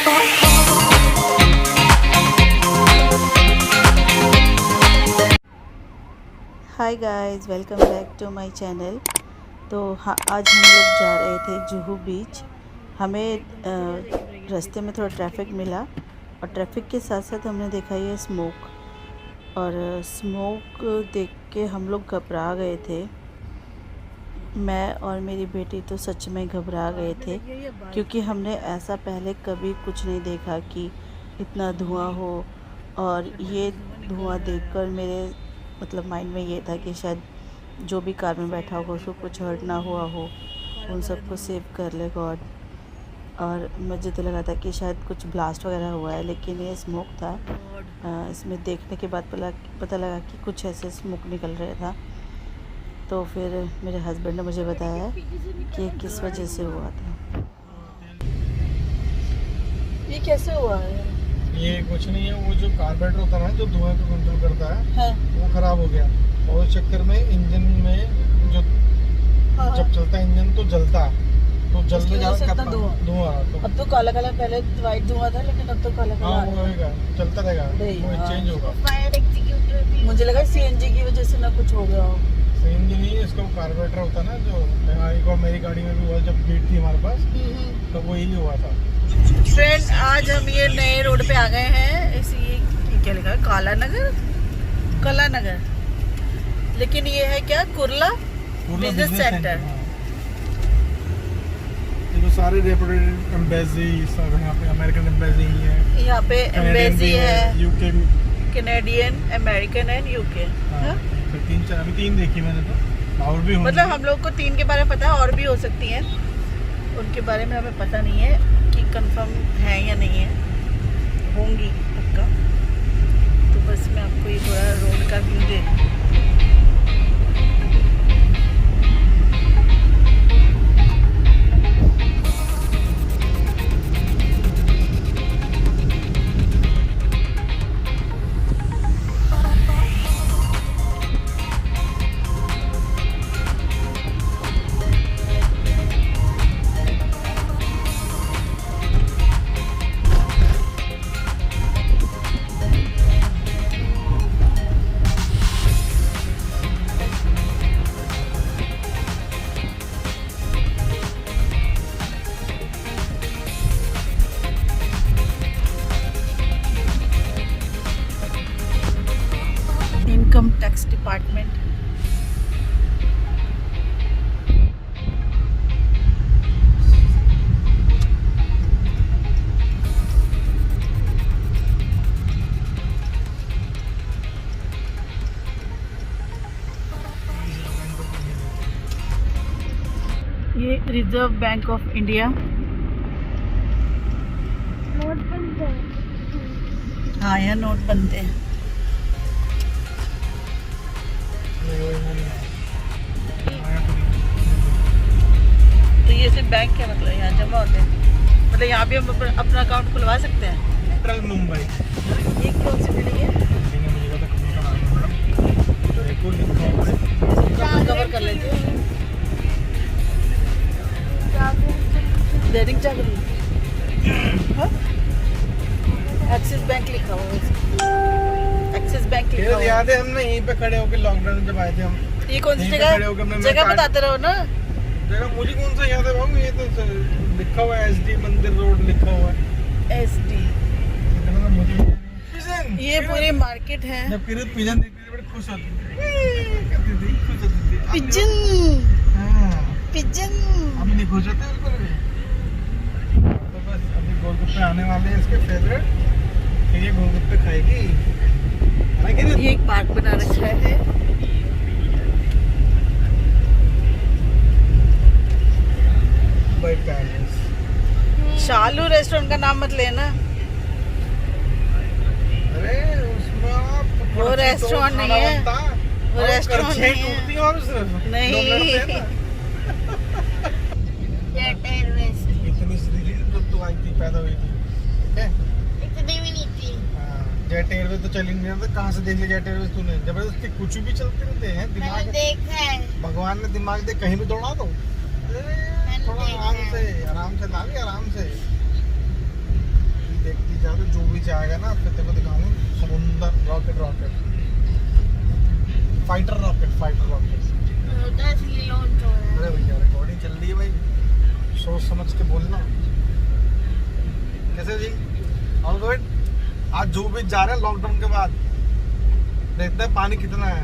Hi guys, welcome back to my channel. तो हाँ, आज हम लोग जा रहे थे जुहू बीच। हमें रास्ते में थोड़ा ट्रैफिक मिला और ट्रैफिक के साथ साथ हमने देखा ये स्मोक, और स्मोक देख के हम लोग घबरा गए थे। मैं और मेरी बेटी तो सच में घबरा गए थे, क्योंकि हमने ऐसा पहले कभी कुछ नहीं देखा कि इतना धुआं हो। और ये धुआं देखकर मेरे मतलब माइंड में ये था कि शायद जो भी कार में बैठा होगा उसको कुछ हर्ट ना हुआ हो, उन सबको सेव कर ले गॉड। और मुझे तो लगा था कि शायद कुछ ब्लास्ट वगैरह हुआ है, लेकिन ये स्मोक था। इसमें देखने के बाद पता लगा कि कुछ ऐसे स्मोक निकल रहा था। तो फिर मेरे हस्बैंड ने मुझे बताया कि किस वजह से हुआ था। ये कैसे हुआ है? ये कुछ नहीं है, वो जो कार्बोरेटर होता है ना, जो धुआं को कंट्रोल करता है, वो खराब हो गया। और उस चक्कर में इंजन में जो जब चलता है इंजन तो जलता, तो जलने जाता धुआं। तो अब तो काला काला, पहले वाइट धुआं था लेकिन अब तो काला काला। हाँ, वो होगा, चलता रहेगा, वो चेंज होगा। मुझे लगा सीएनजी की वजह से ना कुछ हो गया हो। सीएनजी नहीं, इसका कार्बोरेटर होता है ना, जो मेरी गाड़ी में भी हुआ जब बीट थी हमारे पास, तो वो यही हुआ था। फ्रेंड, आज हम ये नए रोड पे आ गए हैं। इसी क्या लिखा है, काला नगर, लेकिन ये है क्या, कुर्ला बिजनेस सेंटर। ये तो सारे रेपुटेड एम्बेसी सब यहाँ पे, अमेरिकन एम्बेसी है, यहाँ पे एम्बेसी है, UK, Canadian, American and UK. तीन देखी मैंने, तो और भी मतलब हम लोग को 3 के बारे में पता है, और भी हो सकती हैं, उनके बारे में हमें पता नहीं है कि कंफर्म है या नहीं है, होंगी पक्का। तो बस मैं आपको ये थोड़ा रोड का व्यू दे। Income tax department. ये reserve bank of India. Note बनते हैं। हाँ, यहाँ नोट बनते हैं। तो ये सिर्फ बैंक है, मतलब यहाँ जमा होते हैं, मतलब यहाँ भी हम अपना अकाउंट खुलवा सकते हैं। सेंट्रल मुंबई। ये कौन सी बिल्डिंग है? कवर कर लेते हैं। दैनिक जागरण, एक्सिस बैंक लिखा हुआ है, एक्सिस बैंक लिखा हुआ है। याद है हमने यहीं पे खड़े होकर लॉकडाउन जब आए थे हम। ये कौन सी जगह बताते रहो ना। जगह मुझे कौन सा याद है बाबू, ये तो लिखा हुआ है एसडी मंदिर रोड लिखा हुआ है, एसडी। मुझे ये पूरी मार्केट है। जब किरण पिजन देखती थी बड़ी खुश होती थी, खुश होती थी। पिजन, हाँ, पिजन। अभी नहीं खुश होते बिल्कुल भी। तो बस अभी गोलगप्पे आने वाले हैं इसके फेवरेट, फिर ये गोलगप्पे खाएगी। ये एक पार्क बना रखा है। शालू रेस्टोरेंट का नाम मत लेना। अरे उसमें वो रेस्टोरेंट नहीं है, वो रेस्टोरेंट नहीं है। नहीं, इतनी सीधी जब तू आई थी, पैदा हुई थी, ठीक है? इतनी भी नहीं थी। जेट एयरवेज तो चल ही नहीं रहा था, कहाँ से देख लिया जेट एयरवेज तूने? जबरदस्ती कुछ भी चलते रहते हैं, मैंने दिमाग देखा है। भगवान ने दिमाग दे कहीं भी दौड़ा दो। थोड़ा आराम से ला ले, आराम से। आएगा ना फिर तेरे को दिखाऊंगा समुंदर रॉकेट फाइटर रॉकेट होता है इसलिए लॉन्च हो रहा है। अरे भैया रिकॉर्डिंग चल रही है भाई, सोच समझ के बोलना। कैसे जी ऑल गुड। आज जुहू बीच जा रहे हैं लॉकडाउन के बाद, देखते हैं पानी कितना है।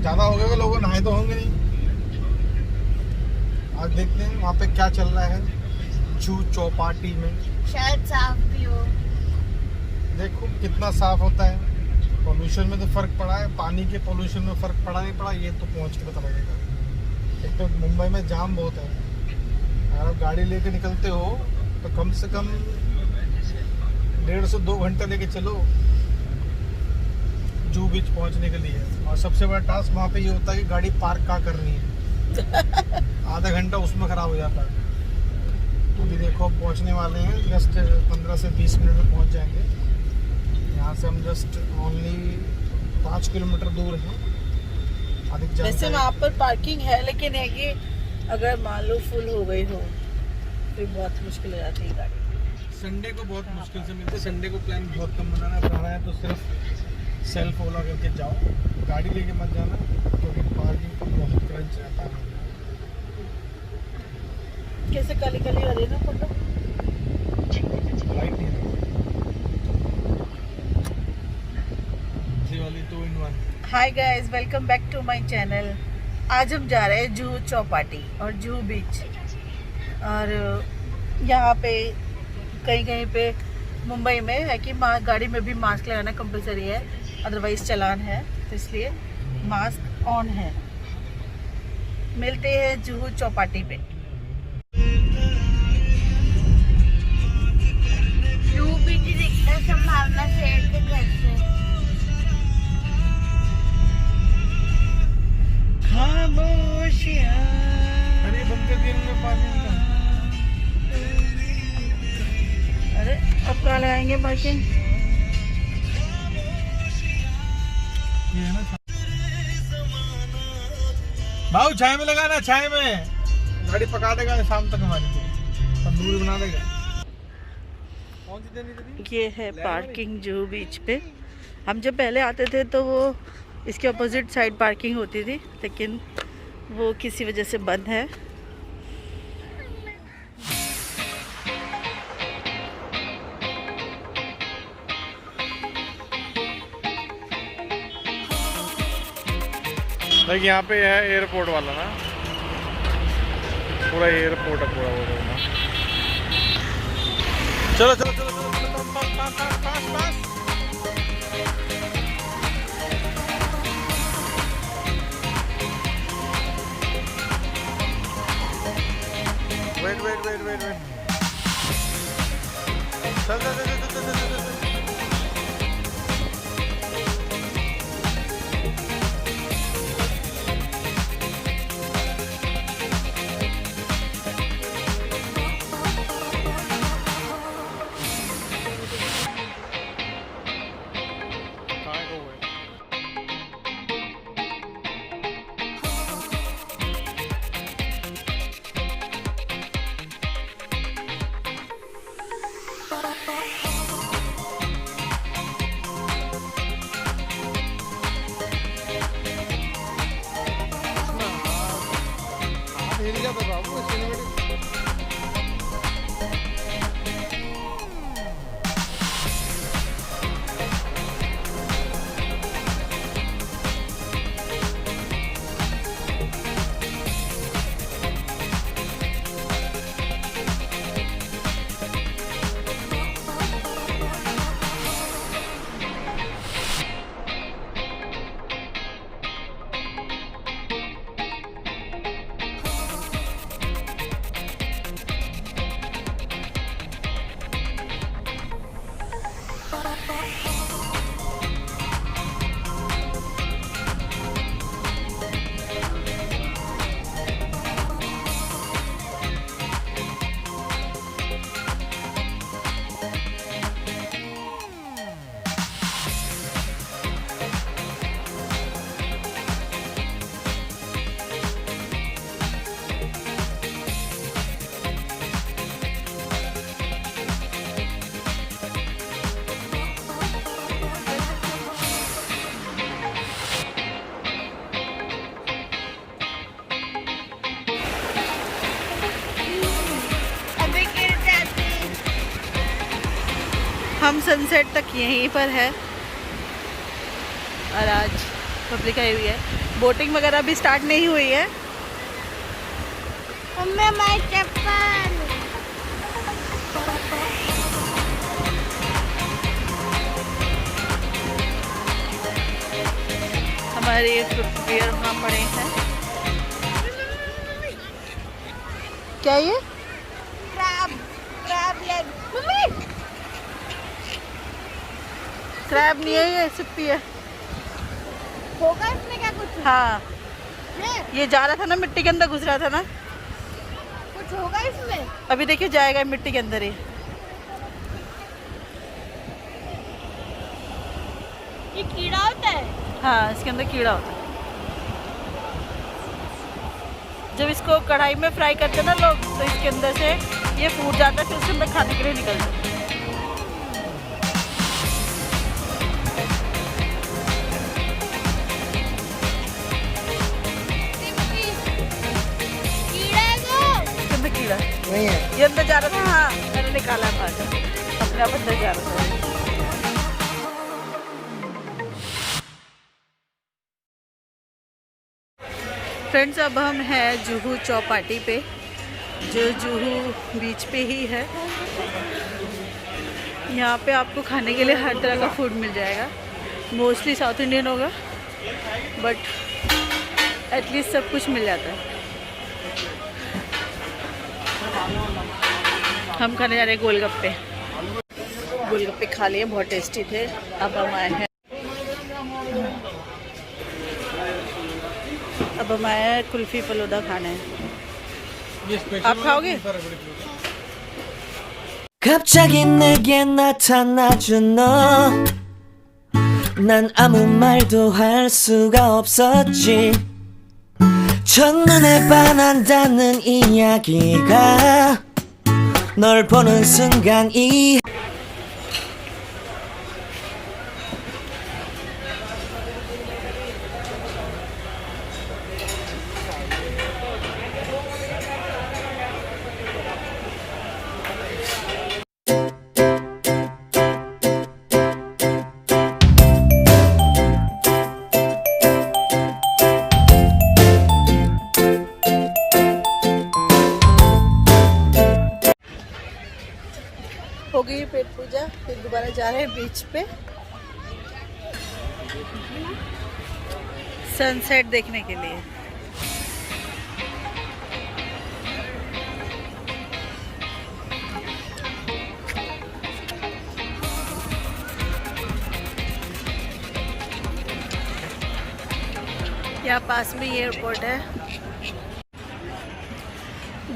ज्यादा हो गया लोगों नहाए तो होंगे नहीं। आज देखते हैं वहाँ पे क्या चल रहा है जुहू चौपाटी में। शायद साफ भी हो। देखो कितना साफ होता है। पोल्यूशन में तो फर्क पड़ा है, पानी के पोल्यूशन में फर्क पड़ा नहीं पड़ा ये तो पहुंच के पता लगेगा। एक तो मुंबई में जाम बहुत है, अगर आप गाड़ी लेके निकलते हो तो कम से कम 1.5 से 2 घंटे लेके चलो जुहू बीच पहुंचने के लिए। और सबसे बड़ा टास्क वहाँ पे ये होता है कि गाड़ी पार्क कहाँ करनी है। आधा घंटा उसमें खराब हो जाता है। अभी देखो पहुंचने वाले हैं, जस्ट 15 से 20 मिनट में पहुंच जाएंगे। यहाँ से हम जस्ट ओनली 5 किलोमीटर दूर हैं। वैसे वहाँ पर पार्किंग है, लेकिन है कि अगर मान लो फुल हो गई हो फिर बहुत मुश्किल हो जाती है गाड़ी। संडे को बहुत मुश्किल से मिलते, संडे को प्लान बहुत कम बनाना है तो सिर्फ सेल्फ ओला करके जाओ, गाड़ी लेके मत जाना क्योंकि पार्किंग का बहुत क्रंच रहता है। कैसे काली काली हो रही है ना फोटो। लाइट नहीं है वाली 2 in 1। Hi guys, welcome back to my channel. आज हम जा रहे हैं जुहू चौपाटी और जुहू बीच। और यहाँ पे कहीं पे मुंबई में है कि गाड़ी में भी मास्क लगाना कंपलसरी है, अदरवाइज चालान है, तो इसलिए मास्क ऑन है। मिलते हैं जुहू चौपाटी पे। जुहू बीच दिखता है संभावना शेर के घर से। खामोशियाँ। अरे बंद कर दिया इन्होंने पार्किंग का। अरे अब कहाँ लगाएंगे पार्किंग। ये है ना भाऊ, छाए में लगाना, छाए में गाड़ी पका देगा शाम तक हमारी को, तंदूरी बना देगा। कौन सी देनी थी? ये है पार्किंग जुहू बीच पे। हम जब पहले आते थे तो वो इसके अपोजिट साइड पार्किंग होती थी, लेकिन वो किसी वजह से बंद है। देखिए यहाँ पे है एयरपोर्ट वाला ना, पूरा एयरपोर्ट है पूरा वो ना। चलो चलो चलो पास। वेट चल। हम सनसेट तक यहीं पर है और आज पब्लिक आई हुई है। बोटिंग वगैरह भी स्टार्ट नहीं हुई है। मम्मी मैं चप्पल हमारे फुटवियर वहाँ पड़े हैं। क्या ये क्रैब लेग मम्मी क्रैब नहीं है, ये सिप्पी है। होगा इसमें क्या कुछ? हाँ ये ये जा रहा था ना, मिट्टी के अंदर घुस रहा था ना। कुछ होगा इसमें? अभी देखिए जाएगा मिट्टी के अंदर ही। ये कीड़ा होता है? हाँ इसके अंदर कीड़ा होता है। जब इसको कढ़ाई में फ्राई करते हैं ना लोग, तो इसके अंदर से ये फूट जाता है, फिर उसके अंदर खाने के लिए निकलता है। कीड़ा है वो? इसके अंदर कीड़ा नहीं है। ये अंदर जा रहा था। हाँ मैंने निकाला है बाहर, अपने आप अंदर जा रहा था। फ्रेंड्स अब हम हैं जुहू चौपाटी पे, जो जुहू बीच पे ही है। यहाँ पे आपको खाने के लिए हर तरह का फूड मिल जाएगा। मोस्टली साउथ इंडियन होगा, बट एटलीस्ट सब कुछ मिल जाता है। हम खाने जा रहे हैं गोलगप्पे। गोलगप्पे खा लिए, बहुत टेस्टी थे। अब हम आए हैं कुल्फ़ी फलूदा खाने। आप खाओगे? 갑자기 내게 나타나준 너, 난 아무 말도 할 수가 없었지. 첫눈에 반한다는 이야기가 널 보는 순간 हो गई पेट पूजा, फिर दोबारा जा रहे हैं बीच पे सनसेट देखने के लिए। यहाँ पास में एयरपोर्ट है।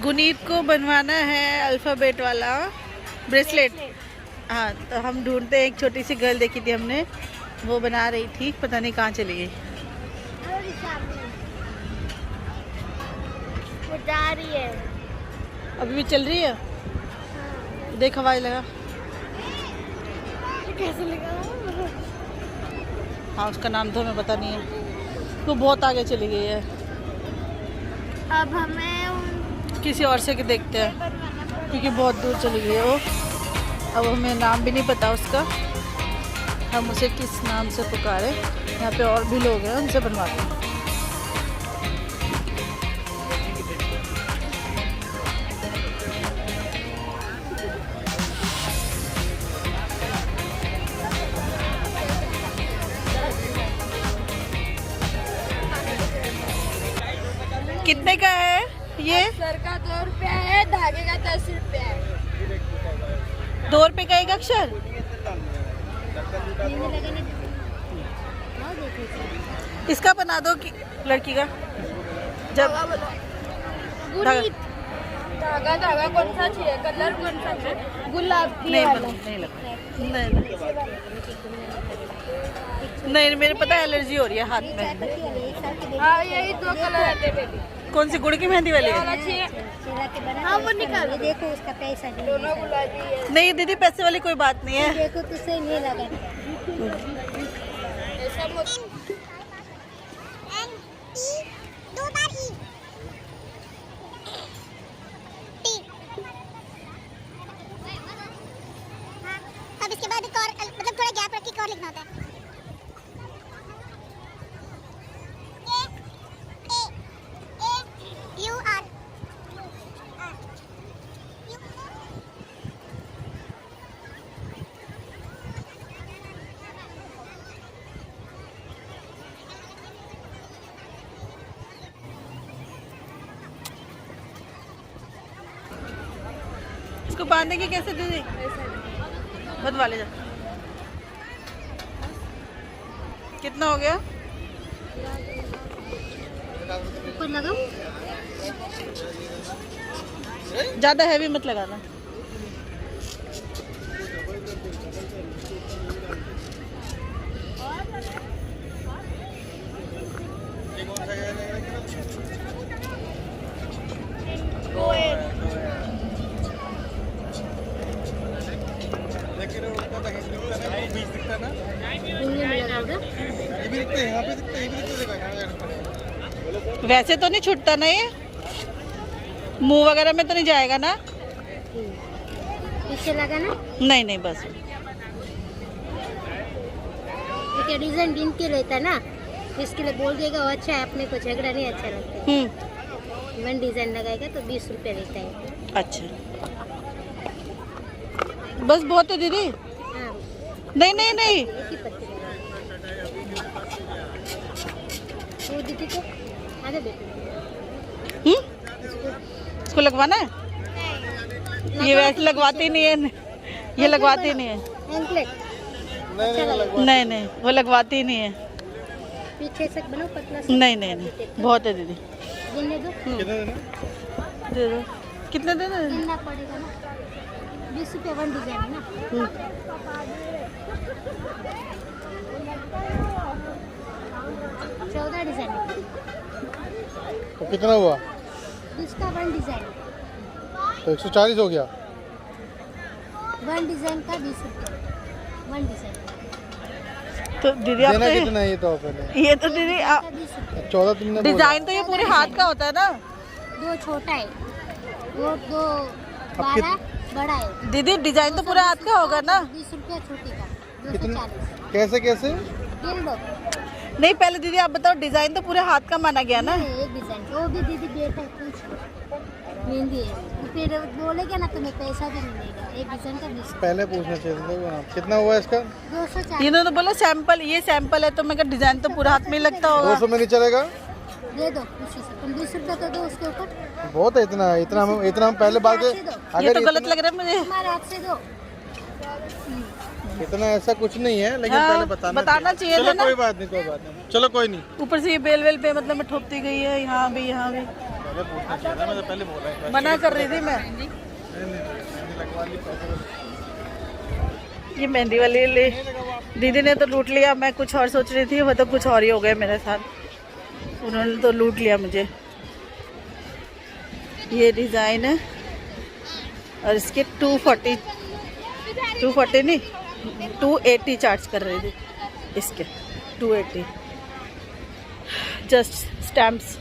गुनीत को बनवाना है अल्फ़ाबेट वाला ब्रेसलेट। हाँ तो हम ढूंढते हैं, एक छोटी सी गर्ल देखी थी हमने, वो बना रही थी, पता नहीं कहाँ चली गई। वो जा रही है। अभी भी चल रही है? देख हवाई लगा। कैसे लगा? हाँ उसका नाम तो हमें पता नहीं है। वो बहुत आगे चली गई है। अब हमें किसी और से के देखते हैं, क्योंकि बहुत दूर चली गई है वो। अब हमें नाम भी नहीं पता उसका, हम उसे किस नाम से पुकारे। यहाँ पे और भी लोग हैं, उनसे बनवाते हैं। कितने का है ये? सर का 2 रुपया है, धागे का 10 रुपया है। 2 रुपए का एक अक्षर। इसका बना दो कि लड़की का। जब धागा कौन सा चाहिए? कलर कौन सा चाहिए? गुलाबी नहीं वाला। नहीं लगा, नहीं मेरे पता है एलर्जी हो रही है हाथ में। हाँ यही 2 कलर आते बेबी। कौन सी गुड़ की मेहंदी वाली है? हाँ वो निकाल। देखो उसका पैसा नहीं दोनों गुलाबी है। नहीं दीदी पैसे वाली कोई बात नहीं है। देखो तो सही नहीं लगा। ऐसा मत। अब इसके बाद कोड लिखना होता है। AUR इसको बांधने की कैसे दीदी? मत वाले जा। कितना हो गया? ऊपर लगाओ। ज्यादा हैवी मत लगाना। उंगली में लगाओगे। ये भी दिखते हैं, यहाँ पे दिखते हैं, ये भी दिखते हैं। वैसे तो नहीं छूटता ना ये? मुंह वगैरह में तो नहीं जाएगा ना? पीछे लगा ना। नहीं नहीं बस। ये डिजाइन गिन के लेता है ना, इसके लिए बोल देगा वो अच्छा है, अपने को झगड़ा नहीं अच्छा लगता है। वन डिजाइन लगाएगा तो 20 रुपये लेता है। अच्छा बस बहुत है दीदी। हाँ, नहीं नहीं नहीं एक ही पत्ती वो दीदी को आगे देखो। इसको लगवाना है? ये वैसे लगवाती नहीं है, ये लगवाती नहीं है। एंकलेट नहीं नहीं वो लगवाती नहीं है। पीछे से बनाओ पतला सा। नहीं नहीं नहीं बहुत है दीदी। गिनने दो। दे दो। कितने देना है? गिनना पड़ेगा ना। 20 रुपये वन डिजाइन है ना। 14 डिजाइन है। तो कितना हुआ? इसका वन डिजाइन तो 140 हो गया। वन डिजाइन का 20 रुपये वन डिजाइन तो दीदी आप देना तो कितना है ये तो पहले? ये तो दीदी का 20 रुपये। 14 तुमने बोला। डिजाइन तो ये पूरे हाथ का होता है ना दो छोटा है, वो दो 12 बड़ा है। दीदी? डिजाइन तो पूरे हाथ का होगा ना? 20 रुपये छोटे का कितना? 240। कैसे कैसे? गिन लो। नहीं पहले दीदी आप बताओ, डिजाइन तो पूरे हाथ का माना गया ना? नहीं, एक डिजाइन वो भी दीदी बेटा है, पूछ लो। मेहंदी है, तो फिर बोलेगा ना तुम्हें पैसा भी मिलेगा। एक डिजाइन का 20 पहले पूछना चाहिए था। कितना हुआ इसका? 240 इन्होंने बोला सैंपल, ये सैंपल है तो मैं कहा डिजाइन तो पूरा हाथ में ही लगता होगा। 200 में नहीं चलेगा? दे दो उसी से। तुम 20 रुपये तो दो उसके ऊपर। बहुत है इतना हम पहले बात हाथ से दो। ये तो अगर गलत लग रहा है मुझे। तुम्हारे हाथ से दो। इतना ऐसा कुछ नहीं है, लेकिन हाँ, पहले बताना चाहिए चलो था ना। कोई बात नहीं, कोई बात नहीं, चलो कोई नहीं। ऊपर से ये बेल वेल पे मतलब मैं ठोकती गई है, यहाँ भी यहाँ भी। पहले पूछना चाहिए था, मैं तो पहले बोल रहा था। मना कर रही थी मैं। लगवा ली पैसे। ये मेहंदी वाली ले दीदी ने तो लूट लिया। मैं कुछ और सोच रही थी, वो तो कुछ और ही हो गया मेरे साथ। उन्होंने तो लूट लिया मुझे। ये डिज़ाइन है और इसके 240 नहीं 280 चार्ज कर रही थी इसके। 280 जस्ट स्टैम्प्स।